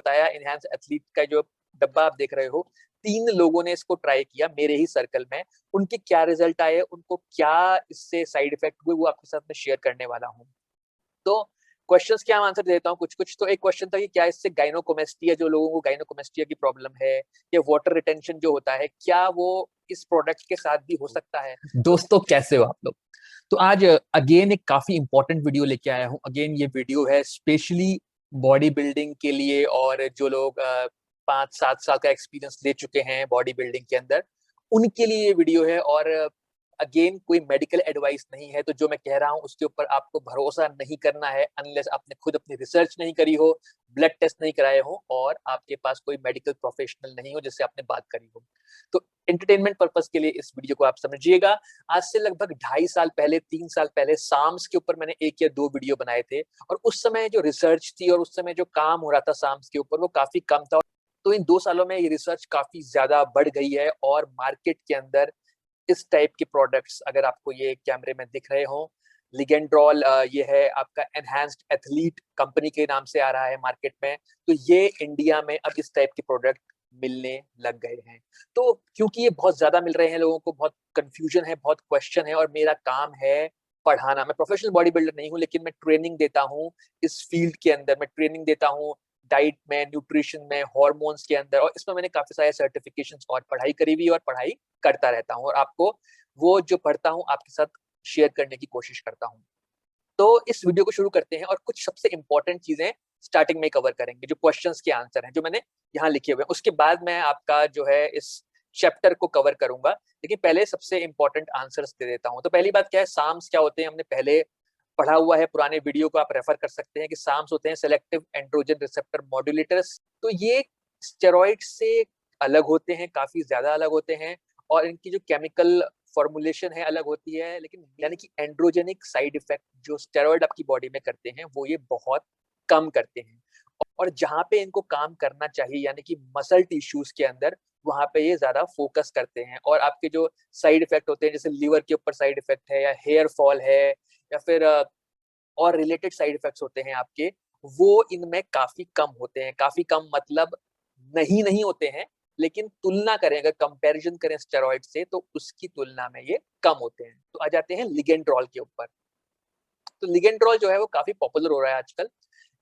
बताया enhance athlete का जो डब्बा आप देख रहे हो, 3 लोगों ने इसको ट्राई किया मेरे ही सर्कल में। उनके क्या रिजल्ट आए, उनको क्या इससे साइड इफेक्ट हुए, वो आपके साथ मैं शेयर करने वाला हूँ। तो क्वेश्चंस के आंसर देता हूँ कुछ-कुछ। तो एक क्वेश्चन था कि क्या इससे गायनोकोमेस्टिया, जो लोगों को गायनोकोमेस्टिया की प्रॉब्लम है, या वाटर रिटेंशन जो होता है, क्या वो इस प्रोडक्ट के साथ भी हो सकता है? दोस्तों कैसे हो आप लोग? तो आज अगेन एक काफी इंपॉर्टेंट वीडियो लेके आया हूँ। अगेन ये वीडियो है स्पेशली बॉडी बिल्डिंग के लिए, और जो लोग 5-7 साल का एक्सपीरियंस ले चुके हैं बॉडी बिल्डिंग के अंदर, उनके लिए ये वीडियो है। और अगेन कोई मेडिकल एडवाइस नहीं है, तो जो मैं कह रहा हूँ उसके ऊपर आपको भरोसा नहीं करना है अनलेस आपने खुद अपनी रिसर्च नहीं करी हो, ब्लड टेस्ट नहीं कराए हो, और आपके पास कोई मेडिकल प्रोफेशनल नहीं हो जिससे आपने बात करी हो। तो एंटरटेनमेंट पर्पस के लिए इस वीडियो को आप समझिएगा। आज से लगभग 2.5 साल पहले, 3 साल पहले साम्स के ऊपर मैंने 1 या 2 वीडियो बनाए थे, और उस समय जो रिसर्च थी और उस समय जो काम हो रहा था साम्स के ऊपर, वो काफी कम था। तो इन 2 सालों में ये रिसर्च काफी ज्यादा बढ़ गई है, और मार्केट के अंदर इस टाइप के प्रोडक्ट्स, अगर आपको ये कैमरे में दिख रहे हो, लिगेंड्रॉल, ये है आपका एनहांस्ड एथलीट कंपनी के नाम से आ रहा है मार्केट में। तो ये इंडिया में अब इस टाइप के प्रोडक्ट मिलने लग गए हैं। तो क्योंकि ये बहुत ज्यादा मिल रहे हैं, लोगों को बहुत कंफ्यूजन है, बहुत क्वेश्चन है, और मेरा काम है पढ़ाना। मैं प्रोफेशनल बॉडी बिल्डर नहीं हूँ, लेकिन मैं ट्रेनिंग देता हूँ इस फील्ड के अंदर। मैं ट्रेनिंग देता हूँ डाइट में, न्यूट्रिशन में, हार्मोन्स के अंदर, और इसमें मैंने काफी सारे सर्टिफिकेशंस और पढ़ाई करी हुई, और पढ़ाई करता रहता हूँ, और आपको वो जो पढ़ता हूँ आपके साथ शेयर करने की कोशिश करता हूँ। तो इस वीडियो को शुरू करते हैं, और कुछ सबसे इंपॉर्टेंट चीजें स्टार्टिंग में कवर करेंगे, जो क्वेश्चंस के आंसर हैं जो मैंने यहाँ लिखे हुए हैं। उसके बाद मैं आपका जो है इस चैप्टर को कवर करूंगा, लेकिन पहले सबसे इंपॉर्टेंट आंसर्स दे देता हूँ। तो पहली बात क्या है, साम्स क्या होते हैं, हमने पहले पढ़ा हुआ है, पुराने वीडियो को आप रेफर कर सकते हैं कि साम्स होते हैं सेलेक्टिव एंड्रोजन रिसेप्टर मॉड्यूलेटर्स। तो ये स्टेरॉइड से अलग होते हैं, काफी ज्यादा अलग होते हैं, और इनकी जो केमिकल फॉर्मुलेशन है अलग होती है, लेकिन यानी कि एंड्रोजेनिक साइड इफेक्ट जो स्टेरॉइड आपकी बॉडी में करते हैं, वो ये बहुत कम करते हैं। और जहां पे इनको काम करना चाहिए, यानी कि मसल टिश्यूज के अंदर, वहां पे ये ज्यादा फोकस करते हैं। और आपके जो साइड इफेक्ट होते हैं, जैसे लीवर के ऊपर साइड इफेक्ट है, या हेयर फॉल है, या फिर और रिलेटेड साइड इफेक्ट्स होते हैं आपके, वो इनमें काफी कम होते हैं। काफी कम मतलब नहीं नहीं होते हैं, लेकिन तुलना करें, अगर कंपैरिजन करें स्टेरॉइड से, तो उसकी तुलना में ये कम होते हैं। तो आ जाते हैं लिगेंड्रॉल के ऊपर। तो लिगेंड्रॉल जो है वो काफी पॉपुलर हो रहा है आजकल।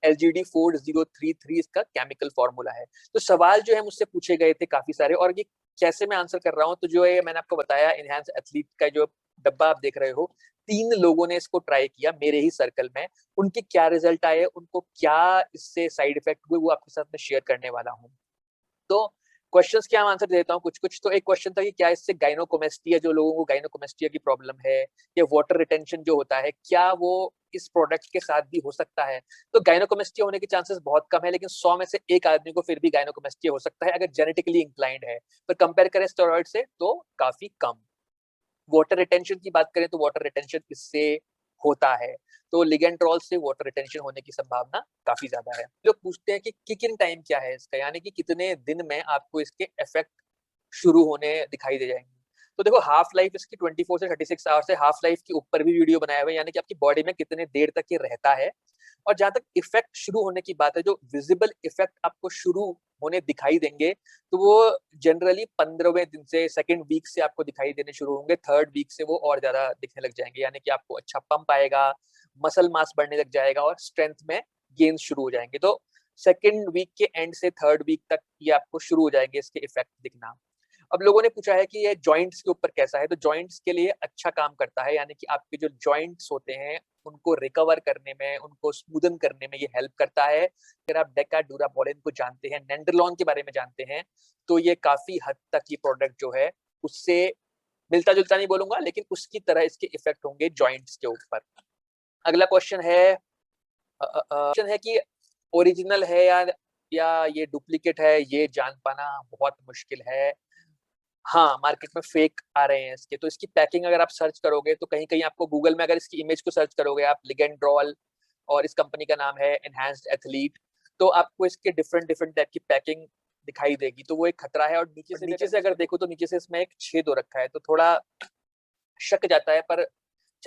LGD4033 इसका केमिकल फॉर्मूला है। तो सवाल जो है मुझसे पूछे गए थे काफी सारे, और ये कैसे मैं आंसर कर रहा हूँ, तो जो है मैंने आपको बताया इनहैंस एथलीट का जो डब्बा आप देख रहे हो, 3 लोगों ने इसको ट्राई किया मेरे ही सर्कल में। उनके क्या रिजल्ट आए, उनको क्या इससे साइड इफेक्ट हुए, वो आपके साथ मैं शेयर करने वाला हूँ। तो क्वेश्चंस के हम आंसर देता हूँ कुछ-कुछ। तो एक क्वेश्चन था कि क्या इससे गायनोकोमेस्टिया, जो लोगों को गायनोकोमेस्टिया की प्रॉब्लम है, या वाटर रिटेंशन जो होता है, क्या वो इस प्रोडक्ट के साथ भी हो सकता है? तो गायनोकोमेस्टिया होने के चांसेस बहुत कम है, लेकिन 100 में से 1 आदमी को फिर भी गायनोकोमेस्टिया हो सकता है, अगर जेनेटिकली इंक्लाइंड है। पर कंपेयर करें स्टेरॉइड से, तो काफी कम। वाटर रिटेंशन की बात करें, तो वाटर रिटेंशन इससे होता है। तो लिगेंड्रॉल से वाटर रिटेंशन होने की संभावना काफी ज्यादा है। लोग पूछते हैं कि किकिंग टाइम क्या है इसका, यानी कि कितने दिन में आपको इसके इफेक्ट शुरू होने दिखाई दे जाएंगे। तो देखो, हाफ लाइफ इसकी 24 से 36 आवर्स है। हाफ लाइफ के ऊपर भी वीडियो बनाया हुआ है, यानी कि आपकी बॉडी में कितने देर तक ये रहता है। और जहां तक इफेक्ट शुरू होने की बात है, जो विजिबल इफेक्ट आपको शुरू होने दिखाई देंगे, तो वो जनरली 15वें दिन से, सेकेंड वीक से आपको दिखाई देने शुरू होंगे। थर्ड वीक से वो और ज्यादा दिखने लग जाएंगे, यानी कि आपको अच्छा पंप आएगा, मसल मास बढ़ने लग जाएगा, और स्ट्रेंथ में गेन्स शुरू हो जाएंगे। तो सेकेंड वीक के एंड से थर्ड वीक तक ये आपको शुरू हो जाएंगे इसके इफेक्ट दिखना। अब लोगों ने पूछा है कि ये जॉइंट्स के ऊपर कैसा है, तो जॉइंट्स के लिए अच्छा काम करता है, यानी कि आपके जो जॉइंट्स होते हैं उनको रिकवर करने में, उनको स्मूदन करने में ये हेल्प करता है। अगर आप डेका-ड्यूराबोलिन को जानते हैं, नेंडरलॉन के बारे में जानते हैं, तो ये काफी हद तक ये प्रोडक्ट जो है उससे मिलता-जुलता नहीं बोलूंगा, लेकिन उसकी तरह इसके इफेक्ट होंगे जॉइंट्स के ऊपर। अगला क्वेश्चन है, क्वेश्चन है कि ओरिजिनल है या ये डुप्लीकेट है, ये जान पाना बहुत मुश्किल है। हाँ, मार्केट में फेक आ रहे हैं इसके। तो इसकी पैकिंग अगर आप सर्च करोगे, तो कहीं-कहीं आपको गूगल में अगर इसकी इमेज को सर्च करोगे आप, लिगेंड्रॉल, और इस कंपनी का नाम है एनहांस्ड एथलीट, तो आपको इसके डिफरेंट डिफरेंट टाइप की पैकिंग दिखाई देगी। तो वो एक खतरा है। और नीचे से अगर देखो, तो नीचे से इसमें एक छेद हो रखा है, तो थोड़ा शक जाता है। पर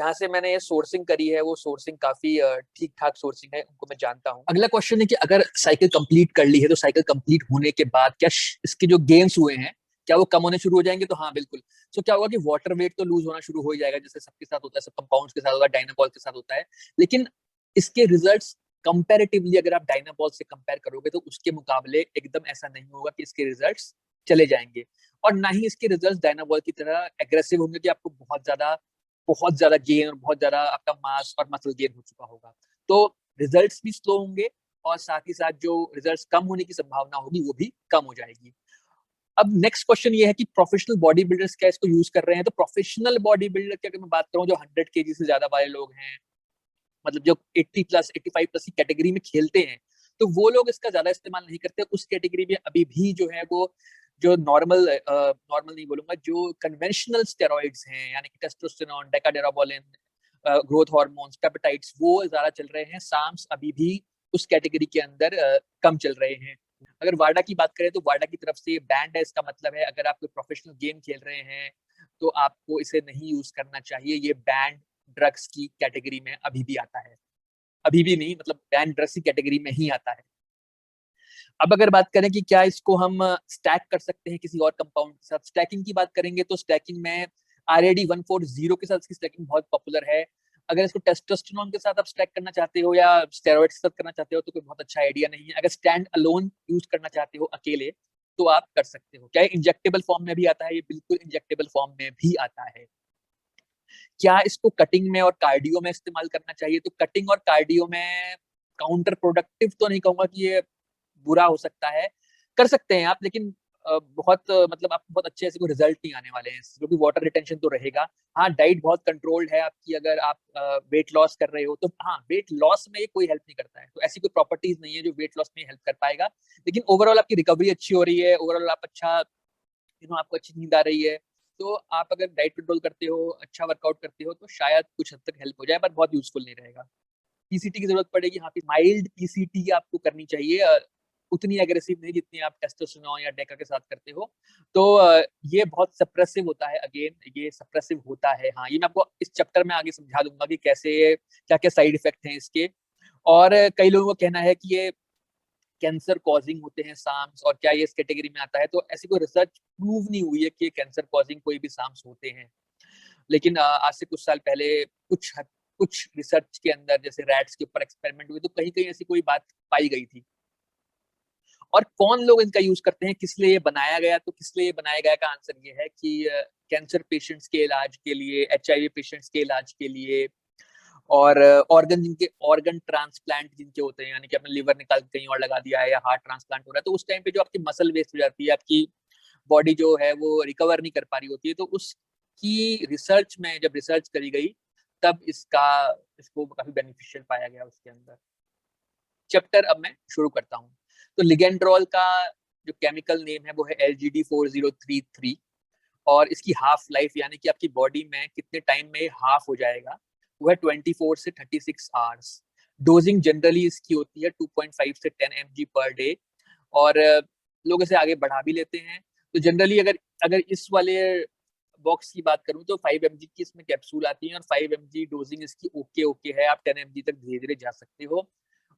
जहाँ से मैंने ये सोर्सिंग करी है वो सोर्सिंग काफी ठीक-ठाक सोर्सिंग है, उनको मैं जानता हूँ। अगला क्वेश्चन है कि अगर साइकिल कंप्लीट कर ली है, तो साइकिल कंप्लीट होने के बाद क्या इसके जो गेन्स हुए हैं, क्या वो कम होने शुरू हो जाएंगे? तो हाँ, बिल्कुल। सो क्या होगा कि वाटर वेट तो लूज होना शुरू हो ही जाएगा, जैसे सबके साथ होता है, सब कंपाउंड्स के साथ होता है, डायनाबॉल के साथ होता है। लेकिन इसके रिजल्ट्स कंपैरेटिवली अगर आप डायनाबॉल से कंपेयर करोगे, तो उसके मुकाबले एकदम ऐसा नहीं होगा कि इसके रिजल्ट्स चले जाएंगे, और ना ही इसके रिजल्ट्स डायनाबॉल की तरह एग्रेसिव होंगे कि आपको बहुत ज्यादा गेन और बहुत ज्यादा आपका मास और मसल गेन हो चुका होगा। तो रिजल्ट्स भी स्लो होंगे, और साथ ही साथ जो रिजल्ट्स कम होने की संभावना होगी वो भी कम हो जाएगी। अब नेक्स्ट क्वेश्चन ये है कि प्रोफेशनल बॉडी बिल्डर्स क्या इसको यूज कर रहे हैं? तो प्रोफेशनल बॉडी बिल्डर की अगर मैं बात करूं, जो 100 केजी से ज्यादा वाले लोग हैं, मतलब जो 80 प्लस 85 प्लस की कैटेगरी में खेलते हैं, तो वो लोग इसका ज्यादा इस्तेमाल नहीं करते। उस कैटेगरी में अभी भी जो है वो जो नॉर्मल नहीं बोलूंगा, जो कन्वेंशनल स्टेरॉइड्स हैं, यानी कि टेस्टोस्टेरोन, डेकाडेराबोलिन, ग्रोथ हार्मोन्स, पेप्टाइड्स, वो ज्यादा चल रहे हैं। साम्स अभी भी उस कैटेगरी के अंदर कम चल रहे हैं। अगर वाडा की बात करें, तो वाडा की तरफ से बैंड है, इसका मतलब है अगर आप कोई प्रोफेशनल गेम खेल रहे हैं तो आपको इसे नहीं यूज करना चाहिए। ये बैंड ड्रग्स की कैटेगरी में अभी भी आता है, अभी भी नहीं, मतलब बैंड ड्रग्स की कैटेगरी में ही आता है। अब अगर बात करें कि क्या इसको हम स्टैक कर सकते हैं किसी और कंपाउंड के साथ, स्टैकिंग की बात करेंगे तो स्टैकिंग में RAD 140 के साथ इसकी स्टैकिंग बहुत पॉपुलर है। अगर इसको टेस्टोस्टेरोन के साथ आप स्टैक करना चाहते हो या स्टेरॉइड के साथ करना चाहते हो, तो कोई बहुत अच्छा आइडिया नहीं है। अगर स्टैंड अलोन यूज करना चाहते हो अकेले, तो आप कर सकते हो। क्या इंजेक्टेबल फॉर्म में भी आता है? ये बिल्कुल इंजेक्टेबल फॉर्म में भी आता है। क्या इसको कटिंग में और कार्डियो में इस्तेमाल करना चाहिए? तो कटिंग और कार्डियो में काउंटर प्रोडक्टिव तो नहीं कहूंगा कि ये बुरा हो सकता है, कर सकते हैं आप, लेकिन मतलब आपको बहुत अच्छे से कोई रिजल्ट नहीं आने वाले हैं, क्योंकि वाटर रिटेंशन तो रहेगा। हाँ, डाइट बहुत कंट्रोल्ड है आपकी, अगर आप वेट लॉस कर रहे हो तो हाँ, वेट लॉस में ये कोई हेल्प नहीं करता है, तो ऐसी कोई प्रॉपर्टीज नहीं है जो वेट लॉस में हेल्प कर पाएगा। लेकिन ओवरऑल आपकी रिकवरी अच्छी हो रही है, ओवरऑल आप अच्छा, आपको अच्छी नींद आ रही है, तो आप अगर डाइट कंट्रोल करते हो, अच्छा वर्कआउट करते हो, तो शायद कुछ हद तक हेल्प हो जाए, पर बहुत यूजफुल नहीं रहेगा। पीसीटी की जरूरत पड़ेगी, हाँ, माइल्ड पीसीटी आपको करनी चाहिए, उतनी एग्रेसिव नहीं जितनी आप टेस्टोस्टेरोन या डेका के साथ करते हो। तो ये बहुत सप्रेसिव होता है, अगेन ये सप्रेसिव होता है। हाँ, ये मैं आपको इस चैप्टर में आगे समझा दूंगा कि कैसे, क्या क्या साइड इफेक्ट हैं इसके। और कई लोगों का कहना है कि ये कैंसर कॉजिंग होते हैं साम्स, और क्या ये इस कैटेगरी में आता है? तो ऐसी कोई रिसर्च प्रूव नहीं हुई है कि कैंसर कॉजिंग कोई भी साम्स होते हैं। लेकिन आज से कुछ साल पहले कुछ रिसर्च के अंदर, जैसे रैट्स के ऊपर एक्सपेरिमेंट हुए, तो कहीं कहीं ऐसी कोई बात पाई गई थी। और कौन लोग इनका यूज करते हैं, किस लिए ये बनाया गया? तो किस लिए ये बनाया गया का आंसर ये है कि कैंसर पेशेंट्स के इलाज के लिए, HIV पेशेंट्स के इलाज के लिए, और ऑर्गन ट्रांसप्लांट जिनके होते हैं, यानी कि अपने लिवर निकाल के कहीं और लगा दिया है, या हार्ट ट्रांसप्लांट हो रहा है, तो उस टाइम पे जो आपकी मसल वेस्ट हो जाती है, आपकी बॉडी जो है वो रिकवर नहीं कर पा रही होती है, तो उसकी रिसर्च में जब रिसर्च करी गई, तब इसको काफी बेनिफिशियल पाया गया उसके अंदर। चैप्टर अब मैं शुरू करता हूँ। तो लिगेंड्रोल का जो केमिकल नेम है वो है LGD4033, और इसकी हाफ लाइफ, यानी कि आपकी बॉडी में कितने टाइम में हाफ हो जाएगा, वो है 24 से 36 आवर्स। डोजिंग जनरली इसकी होती है 2.5 से 10 mg पर डे, और लोग इसे आगे बढ़ा भी लेते हैं। तो जनरली अगर अगर इस वाले बॉक्स की बात करूं, तो 5 mg की इसमें कैप्सूल आती है, और 5 mg डोजिंग इसकी ओके ओके है, आप 10 mg तक धीरे धीरे जा सकते हो।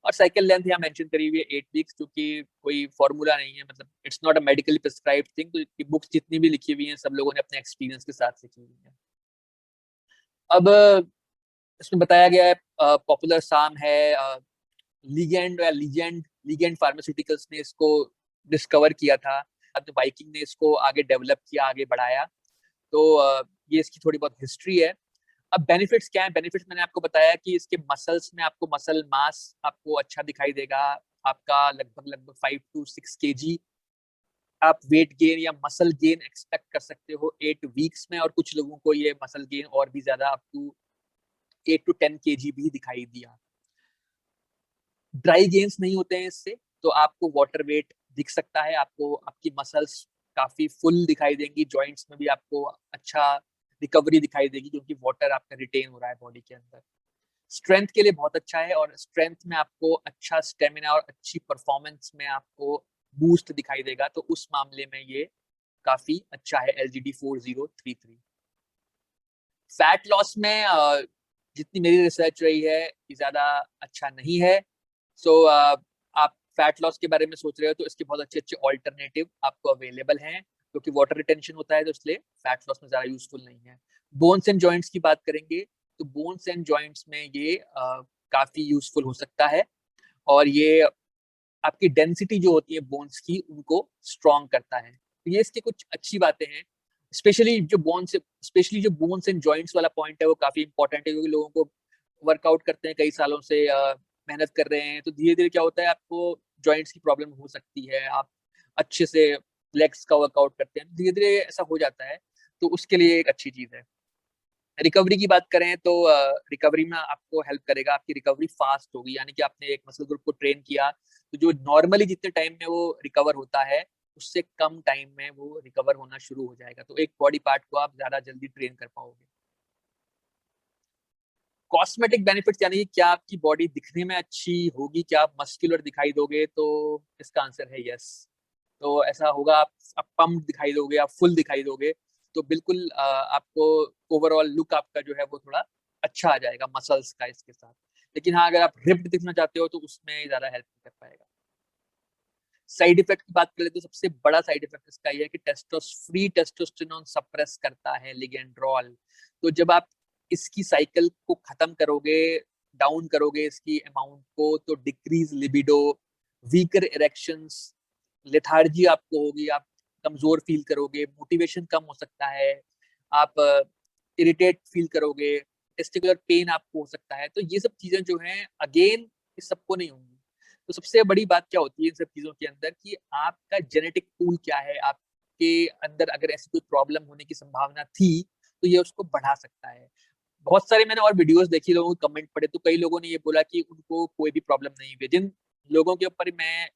और साइकिल लेंथ यहाँ मेंशन करी हुई है 8 वीक्स, क्योंकि कोई फॉर्मूला नहीं है, मतलब it's not a medically prescribed thing. तो बुक्स जितनी भी लिखी हुई हैं, सब लोगों ने अपने एक्सपीरियंस के साथ लिखी हुई है। अब इसमें बताया गया है, पॉपुलर साम है, लीगेंड या लीगेंड फार्मास्यूटिकल्स ने इसको डिस्कवर किया था, तो बाइकिंग ने इसको आगे डेवलप किया, आगे बढ़ाया। तो ये इसकी थोड़ी बहुत हिस्ट्री है। अब बेनिफिट्स क्या है? बेनिफिट्स मैंने आपको बताया कि इसके मसल्स में आपको मसल मास आपको अच्छा दिखाई देगा, आपका लगभग लगभग 5 to 6 kg आप वेट गेन या मसल गेन एक्सपेक्ट कर सकते हो 8 वीक्स में, और कुछ लोगों को ये मसल गेन और भी ज्यादा अप टू 8 to 10 kg भी दिखाई दिया। ड्राई गेन्स नहीं होते हैं इससे, तो आपको वाटर वेट दिख सकता है, आपको आपकी मसल्स काफी फुल दिखाई देंगी, जॉइंट्स में भी आपको अच्छा रिकवरी दिखाई देगी, क्योंकि वाटर आपका रिटेन हो रहा है बॉडी के अंदर। स्ट्रेंथ के लिए बहुत अच्छा है, और स्ट्रेंथ में आपको अच्छा स्टेमिना और अच्छी परफॉर्मेंस में आपको बूस्ट दिखाई देगा, तो उस मामले में ये काफी अच्छा है LGD 4033। फैट लॉस में जितनी मेरी रिसर्च रही है ये ज्यादा अच्छा नहीं है। सो आप फैट लॉस के बारे में सोच रहे हो तो इसके बहुत अच्छे अच्छे ऑल्टरनेटिव आपको अवेलेबल हैं, क्योंकि वाटर रिटेंशन होता है तो इसलिए फैट लॉस में ज्यादा यूजफुल नहीं है। बोन्स एंड जॉइंट्स की बात करेंगे तो बोन्स एंड जॉइंट्स में ये काफी यूजफुल हो सकता है, और ये आपकी डेंसिटी जो होती है बोन्स की उनको स्ट्रॉन्ग करता है। तो ये इसकी कुछ अच्छी बातें हैं। स्पेशली जो बोन्स एंड जॉइंट्स वाला पॉइंट है वो काफी इंपॉर्टेंट है, क्योंकि लोगों को वर्कआउट करते हैं कई सालों से, मेहनत कर रहे हैं, तो धीरे धीरे क्या होता है आपको जॉइंट्स की प्रॉब्लम हो सकती है। आप अच्छे से लेग्स का वर्कआउट करते हैं, धीरे धीरे ऐसा हो जाता है, तो उसके लिए एक अच्छी चीज है। रिकवरी की बात करें तो रिकवरी में आपको हेल्प करेगा, आपकी रिकवरी फास्ट होगी, यानी कि आपने एक मसल ग्रुप को ट्रेन किया तो जो नॉर्मली जितने टाइम में वो रिकवर होता है उससे कम टाइम में वो रिकवर होना शुरू हो जाएगा, तो एक बॉडी पार्ट को आप ज्यादा जल्दी ट्रेन कर पाओगे। कॉस्मेटिक बेनिफिट्स यानी कि क्या आपकी बॉडी दिखने में अच्छी होगी, क्या आप मस्कुलर दिखाई दोगे, तो इसका आंसर है यस। तो ऐसा होगा, आप पम्प दिखाई दोगे, आप फुल दिखाई दोगे, तो बिल्कुल आपको ओवरऑल लुक आपका जो है वो थोड़ा अच्छा आ जाएगा मसल्स का इसके साथ। लेकिन हाँ, अगर आप रिप्ड दिखना चाहते हो तो उसमें ज्यादा हेल्प नहीं कर पाएगा। साइड इफेक्ट की बात करें तो सबसे बड़ा साइड इफेक्ट इसका ये है कि टेस्टोस्टेरोन सप्रेस करता है लिगेंड्रॉल। तो जब आप इसकी साइकिल को खत्म करोगे, डाउन करोगे इसकी अमाउंट को, तो decrease libido, weaker erections, lethargy आपको होगी, आप कमजोर फील करोगे, मोटिवेशन कम हो सकता है, आप इरिटेट फील करोगे, टेस्टिकुलर पेन आपको हो सकता है। तो ये सब चीजें जो हैं अगेन ये सबको नहीं होंगी। तो सबसे बड़ी बात क्या होती है इन सब चीजों के अंदर कि आपका जेनेटिक पूल क्या है, आपके अंदर अगर ऐसी कोई प्रॉब्लम होने की संभावना थी तो ये उसको बढ़ा सकता है। बहुत सारे मैंने और वीडियोस देखी, लोगों के कमेंट पढ़े, तो कई लोगों ने ये बोला कि उनको कोई भी प्रॉब्लम नहीं हुई। जिन लोगों के ऊपर मैं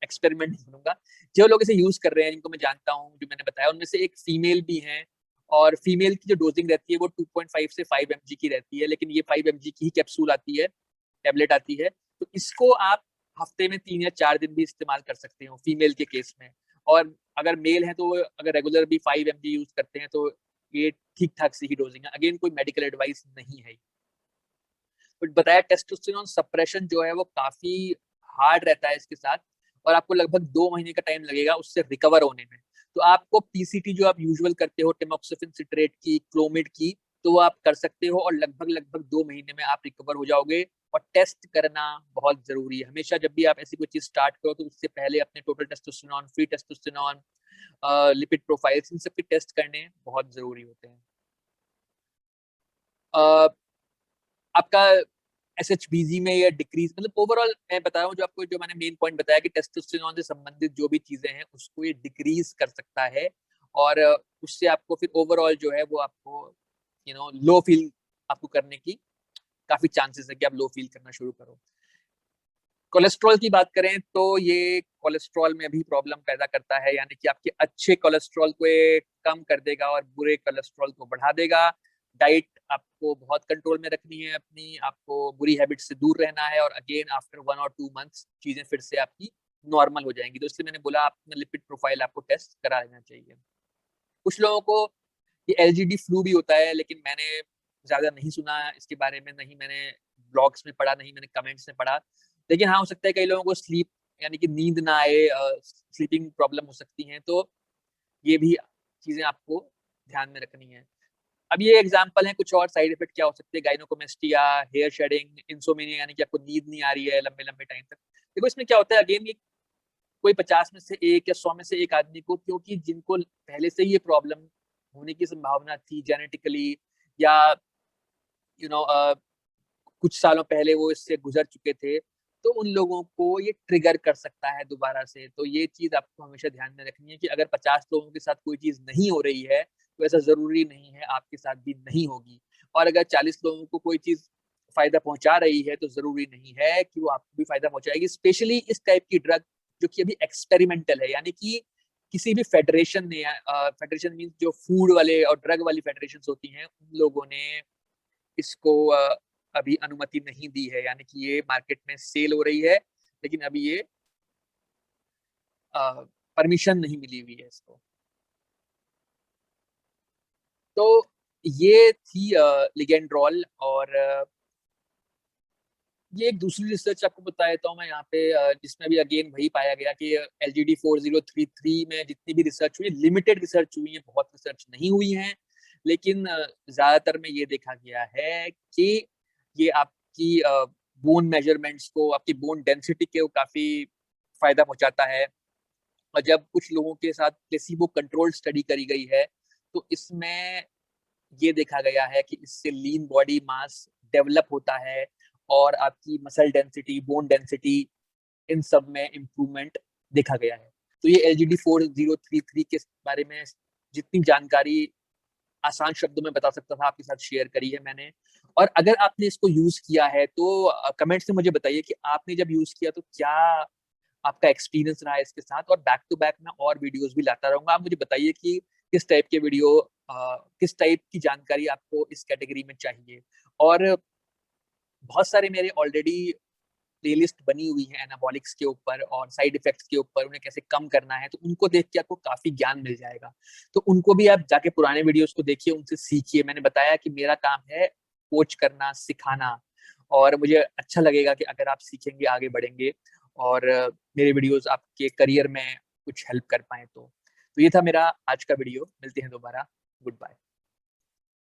एक्सपेरिमेंट नहीं करूंगा, जो लोग इसे यूज कर रहे हैं जिनको मैं जानता हूँ, जो मैंने बताया उनमें से एक फीमेल भी है, और फीमेल की जो डोजिंग रहती है वो 2.5 से 5 mg की रहती है, लेकिन ये 5 mg की ही कैप्सूल आती है, टेबलेट आती है। तो इसको आप हफ्ते में 3 या 4 दिन भी इस्तेमाल कर सकते हो फीमेल के केस में। और अगर मेल है तो अगर रेगुलर भी 5 mg यूज करते हैं तो ये ठीक ठाक सी ही डोजिंग है, अगेन कोई मेडिकल एडवाइस नहीं है। बट बताया टेस्टोस्टेरोन सप्रेशन जो है वो काफी हार्ड रहता है इसके साथ, और आपको लगभग 2 महीने का टाइम लगेगा उससे रिकवर होने में। तो आपको पीसीटी जो आप यूजुअल करते हो टेमोक्सिफिन सिट्रेट की, क्लोमिड की, तो वो आप कर सकते हो, और लगभग लगभग 2 महीने में आप रिकवर हो जाओगे। और टेस्ट करना बहुत जरूरी है हमेशा, जब भी आप ऐसी कोई चीज स्टार्ट करो तो उससे पहले अपने total testosterone, free testosterone, lipid profiles, इन सब के टेस्ट करने बहुत जरूरी होते हैं। आपका एसएचबीजी में या डिक्रीज, मतलब ओवरऑल मैं बता रहा हूँ, जो आपको जो मैंने मेन पॉइंट बताया कि टेस्टोस्टेरोन से संबंधित जो भी चीजें हैं उसको ये डिक्रीज कर सकता है, और उससे आपको फिर ओवरऑल जो है वो आपको लो फील आपको करने की काफी चांसेस है कि आप लो फील करना शुरू करो। कोलेस्ट्रॉल की बात करें तो ये कोलेस्ट्रॉल में भी प्रॉब्लम पैदा करता है, यानी कि आपके अच्छे कोलेस्ट्रॉल को ये कम कर देगा और बुरे कोलेस्ट्रॉल को बढ़ा देगा। डाइट आपको बहुत कंट्रोल में रखनी है अपनी, आपको बुरी हैबिट से दूर रहना है, और अगेन आफ्टर 1 और 2 मंथ्स चीजें फिर से आपकी नॉर्मल हो जाएंगी। तो इसलिए मैंने बोला अपना लिपिड प्रोफाइल आपको टेस्ट करा लेना चाहिए। कुछ लोगों को ये एलजीडी फ्लू भी होता है, लेकिन मैंने ज्यादा नहीं सुना इसके बारे में, नहीं मैंने ब्लॉग्स में पढ़ा, नहीं मैंने कमेंट्स में पढ़ा। लेकिन हाँ, हो सकता है कई लोगों को स्लीप यानी कि नींद ना आए, स्लीपिंग प्रॉब्लम हो सकती हैं, तो ये भी चीजें आपको ध्यान में रखनी है। अब ये एग्जांपल है, कुछ और साइड इफेक्ट क्या हो सकते हैं, गाइनोकोमेस्टिया, हेयर शेडिंग, इंसोमेनिया, यानी कि आपको नींद नहीं आ रही है लंबे लंबे टाइम तक। देखो इसमें क्या होता है, अगेन ये कोई 50 में से एक या 100 में से एक आदमी को, क्योंकि जिनको पहले से ये प्रॉब्लम होने की संभावना थी जेनेटिकली, या यू नो कुछ सालों पहले वो इससे गुजर चुके थे, तो उन लोगों को ये ट्रिगर कर सकता है दोबारा से। तो ये चीज आपको हमेशा ध्यान में रखनी है कि अगर 50 लोगों के साथ कोई चीज नहीं हो रही है तो ऐसा जरूरी नहीं है आपके साथ भी नहीं होगी, और अगर 40 लोगों को कोई चीज फायदा पहुंचा रही है तो जरूरी नहीं है कि वो आपको भी फायदा पहुंचाएगी, स्पेशली इस टाइप की ड्रग जो कि अभी एक्सपेरिमेंटल है। यानी कि किसी भी फेडरेशन ने, फेडरेशन मीन्स जो फूड वाले और ड्रग वाली फेडरेशन होती हैं, उन लोगों ने इसको अभी अनुमति नहीं दी है, यानी कि ये मार्केट में सेल हो रही है, लेकिन अभी ये परमिशन नहीं मिली हुई है इसको। तो ये थी लिगेंड्रॉल, और ये एक दूसरी रिसर्च आपको बता देता हूँ मैं यहाँ पे, जिसमें भी अगेन वही पाया गया कि LGD4033 में जितनी भी रिसर्च हुई, लिमिटेड रिसर्च हुई है, बहुत रिसर्च नहीं हुई है, लेकिन ज्यादातर में ये देखा गया है कि ये आपकी बोन मेजरमेंट्स को, आपकी बोन डेंसिटी को काफी फायदा पहुंचाता है। और जब कुछ लोगों के साथ प्लेसिबो कंट्रोल स्टडी करी गई है, तो इसमें ये देखा गया है कि इससे लीन बॉडी मास डेवलप होता है, और आपकी मसल डेंसिटी, बोन डेंसिटी, इन सब में इम्प्रूवमेंट देखा गया है। तो ये LGD4033 के बारे में जितनी जानकारी आसान शब्दों में बता सकता था आपके साथ शेयर करी है मैंने। और अगर आपने इसको यूज किया है तो कमेंट से मुझे बताइए कि आपने जब यूज किया तो क्या आपका एक्सपीरियंस रहा है इसके साथ। और बैक टू बैक मैं और वीडियोस भी लाता रहूंगा। आप मुझे बताइए कि किस टाइप के वीडियो, किस टाइप की जानकारी आपको इस कैटेगरी में चाहिए। और बहुत सारे मेरे ऑलरेडी प्लेलिस्ट बनी हुई है एनाबॉलिक्स के ऊपर और साइड इफेक्ट्स के ऊपर, उन्हें कैसे कम करना है, तो उनको देख के आपको काफी ज्ञान मिल जाएगा। तो उनको भी आप जाके पुराने वीडियोस को देखिए, उनसे सीखिए। मैंने बताया कि मेरा काम है कोच करना, सिखाना, और मुझे अच्छा लगेगा कि अगर आप सीखेंगे, आगे बढ़ेंगे, और मेरे वीडियोस आपके करियर में कुछ हेल्प कर पाए। तो ये था मेरा आज का वीडियो। मिलते हैं दोबारा। Good bye.